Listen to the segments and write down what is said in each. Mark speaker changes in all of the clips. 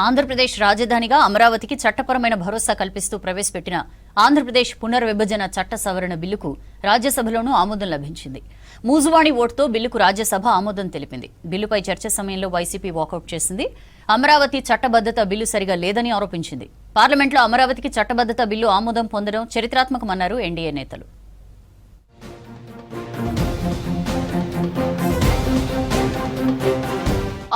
Speaker 1: ఆంధ్రప్రదేశ్ రాజధానిగా అమరావతికి చట్టపరమైన భరోసా కల్పిస్తూ ప్రవేశపెట్టిన ఆంధ్రప్రదేశ్ పునర్విభజన చట్ట సవరణ బిల్లుకు రాజ్యసభలోనూ ఆమోదం లభించింది. మూజువాణి ఓటుతో బిల్లుకు రాజ్యసభ ఆమోదం తెలిపింది. బిల్లుపై చర్చ సమయంలో వైసీపీ వాకౌట్ చేసింది. అమరావతి చట్టబద్దత బిల్లు సరిగా లేదని ఆరోపించింది. పార్లమెంట్లో అమరావతికి చట్టబద్దత బిల్లు ఆమోదం పొందడం చరిత్రాత్మకమన్నారు ఎన్డీఏ నేతలు.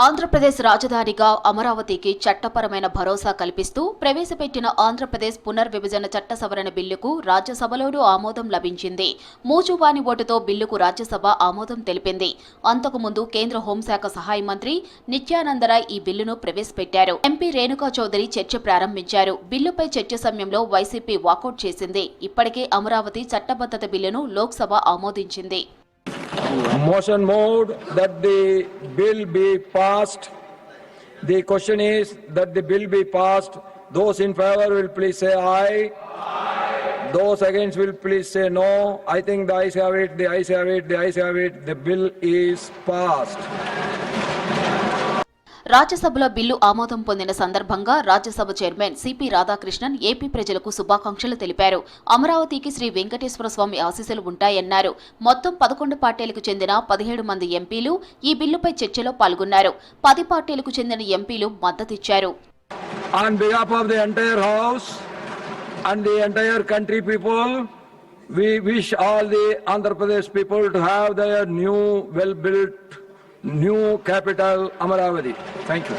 Speaker 2: ఆంధ్రప్రదేశ్ రాజధానిగా అమరావతికి చట్టపరమైన భరోసా కల్పిస్తూ ప్రవేశపెట్టిన ఆంధ్రప్రదేశ్ పునర్విభజన చట్ట సవరణ బిల్లుకు రాజ్యసభలోనూ ఆమోదం లభించింది. మూజువాణి ఓటుతో బిల్లుకు రాజ్యసభ ఆమోదం తెలిపింది. అంతకుముందు కేంద్ర హోంశాఖ సహాయ మంత్రి నిత్యానందరాయ్ ఈ బిల్లును ప్రవేశపెట్టారు. ఎంపీ రేణుకా చౌదరి చర్చ ప్రారంభించారు. బిల్లుపై చర్చ సమయంలో వైసీపీ వాకౌట్ చేసింది. ఇప్పటికే అమరావతి చట్టబద్దత బిల్లును లోక్సభ ఆమోదించింది.
Speaker 3: Motion moved that the bill be passed. The question is that the bill be passed. Those in favor will please say aye. Aye. Those against will please say no. I think the ayes have it, the ayes have it, the ayes have it. The bill is passed.
Speaker 2: రాజ్యసభలో bill ఆమోదం పొందిన సందర్భంగా Rajya Sabha chairman CP Radhakrishnan AP ప్రజలకు శుభాకాంక్షలు తెలిపారు. అమరావతికి శ్రీ వెంకటేశ్వర స్వామి ఆశీస్సులు ఉంటాయన్నారు. మొత్తం 11 పార్టీలకు చెందిన 17 మంది ఎంపీలు ఈ బిల్లుపై చర్చలో పాల్గొన్నారు. 10 పార్టీలకు చెందిన ఎంపీలు మద్దతిచ్చారు.
Speaker 3: On behalf of the entire house and the entire country people, we wish all the Andhra Pradesh people to have their new well-built new capital Amaravati. Thank you.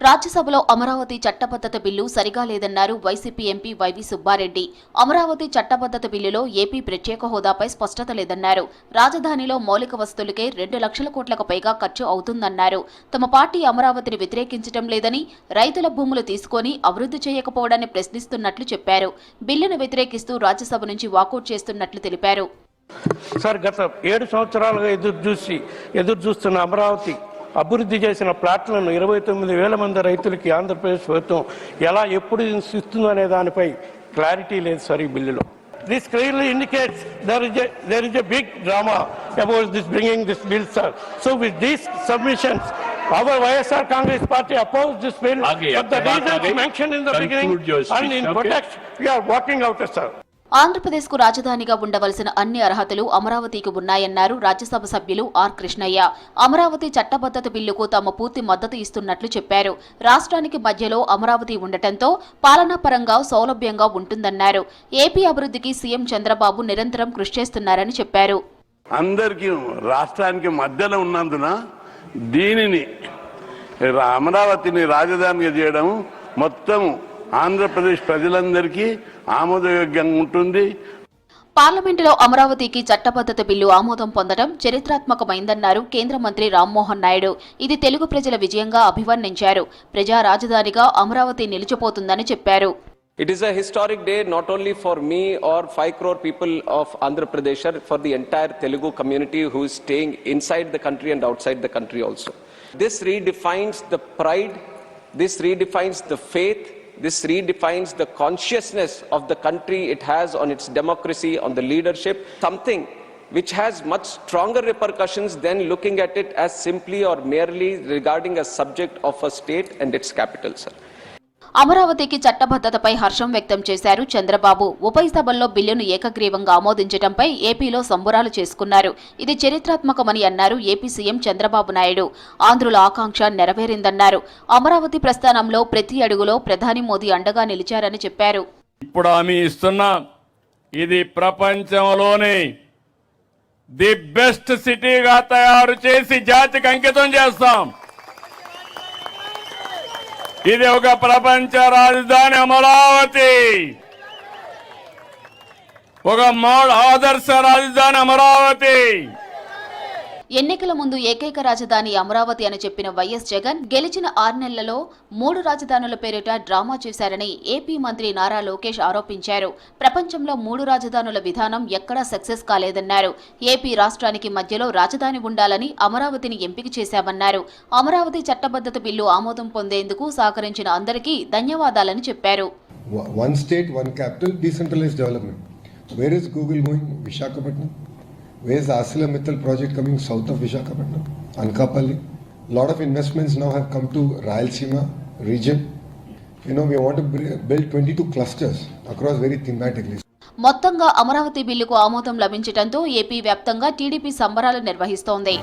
Speaker 2: రాజ్యసభలో అమరావతి చట్టబద్దత బిల్లు సరిగా లేదన్నారు YCP MP YV Subba Reddy. Amaravati చట్టబద్దత బిల్లులో AP ప్రత్యేక హోదాపై స్పష్టత లేదన్నారు. రాజధానిలో మౌలిక వసతులకే 2 లక్షల కోట్లకు పైగా ఖర్చు అవుతుందన్నారు. తమ పార్టీ అమరావతిని వ్యతిరేకించడం లేదని, రైతుల భూములు తీసుకొని అభివృద్ధి చేయకపోవడాన్ని ప్రశ్నిస్తున్నట్లు చెప్పారు. బిల్లును వ్యతిరేకిస్తూ రాజ్యసభ నుంచి వాకౌట్ చేస్తున్నట్లు తెలిపారు.
Speaker 4: సార్, గత 7 సంవత్సరాలుగా ఎదురు చూస్తున్న అమరావతి అభివృద్ధి చేసిన ప్లాట్లను 29,000 మంది రైతులకి ఆంధ్రప్రదేశ్ ప్రభుత్వం ఎలా ఎప్పుడు ఇస్తుందో అనే దానిపై క్లారిటీ లేదు సార్ ఈ బిల్లులో. This clearly indicates there is a big drama about this bringing this bill, sir. So with these submissions, our YSR Congress Party opposed this bill, but the reasons mentioned in the beginning and in protest, we are walking out, sir.
Speaker 2: ఆంధ్రప్రదేశ్కు రాజధానిగా ఉండవలసిన అన్ని అర్హతలు అమరావతికి ఉన్నాయన్నారు రాజ్యసభ సభ్యులు are Krishnaiah. Amaravati చట్టబద్దత బిల్లుకు తాము పూర్తి మద్దతు ఇస్తున్నట్లు చెప్పారు. రాష్ట్రానికి మధ్యలో అమరావతి ఉండటంతో పాలనాపరంగా సౌలభ్యంగా ఉంటుందన్నారు. ఏపీ అభివృద్ధికి సీఎం చంద్రబాబు నిరంతరం కృషి చేస్తున్నారని చెప్పారు.
Speaker 5: అందరికీ రాష్ట్రానికి మధ్యలో ఉన్నందున దీనిని అమరావతిని రాజధానిగా చేయడం మొత్తం ఆంధ్రప్రదేశ్ ప్రజలందరికీ ఆమోదయోగ్యంగా ఉంటుంది.
Speaker 2: పార్లమెంటులో అమరావతికి చట్టబద్దత బిల్లు ఆమోదం పొందడం చరిత్రాత్మకమైందన్నారు కేంద్ర మంత్రి రామ్మోహన్ నాయుడు. ఇది తెలుగు ప్రజల విజయంగా అభివర్ణించారు. ప్రజా రాజధానిగా అమరావతి నిలిచిపోతుందని చెప్పారు.
Speaker 6: It is a historic day not only for me or 5 crore people of Andhra Pradesh, for the entire Telugu community who is staying inside the country and outside the country also. This redefines the pride, this redefines the faith, this redefines the consciousness of the country it has on its democracy, on the leadership, something which has much stronger repercussions than looking at it as simply or merely regarding a subject of a state and its capital, sir.
Speaker 2: అమరావతికి చట్టబద్దతపై హర్షం వ్యక్తం చేశారు చంద్రబాబు. ఉభయ సభల్లో బిల్లును ఏకగ్రీవంగా ఆమోదించడంపై ఏపీలో సంబురాలు చేసుకున్నారు. ఇది చరిత్రాత్మకమని అన్నారు ఏపీ సీఎం చంద్రబాబు నాయుడు. ఆంధ్రుల ఆకాంక్ష నెరవేరిందన్నారు. అమరావతి ప్రస్థానంలో ప్రతి అడుగులో ప్రధాని మోదీ అండగా నిలిచారని చెప్పారు.
Speaker 7: ఇప్పుడు హామీ ఇస్తున్నా, ఇది ప్రపంచంలోనే ది బెస్ట్ సిటీగా తయారు చేసి జాతికి అంకితం చేస్తాం. ఇది ఒక ప్రపంచ రాజధాని అమరావతి, ఒక ఆదర్శ రాజధాని అమరావతి.
Speaker 2: ఎన్నికల ముందు ఏకైక రాజధాని అమరావతి అని చెప్పిన వైఎస్ జగన్ గెలిచిన 6 నెలలలో 3 రాజధానుల పేరిట డ్రామా చేశారని ఏపీ మంత్రి నారా లోకేష్ ఆరోపించారు. ప్రపంచంలో 3 రాజధానుల విధానం ఎక్కడా సక్సెస్ కాలేదన్నారు. ఏపీ రాష్ట్రానికి మధ్యలో రాజధాని ఉండాలని అమరావతిని ఎంపిక చేశామన్నారు. అమరావతి చట్టబద్దత బిల్లు ఆమోదం పొందేందుకు సహకరించిన అందరికీ ధన్యవాదాలని చెప్పారు.
Speaker 8: One state, one capital, decentralized development. Where is Google going? Visakhapatnam. Where is the ArcelorMittal project coming south of Visakhapatnam? Anakapalli. Lot of investments now have come to Rayalaseema region. You know, we want to build 22 clusters across very thematically.
Speaker 2: మొత్తంగా అమరావతి బిల్లుకు ఆమోదం లభించడంతో AP వ్యాప్తంగా TDP సంబరాలు నిర్వహిస్తోంది.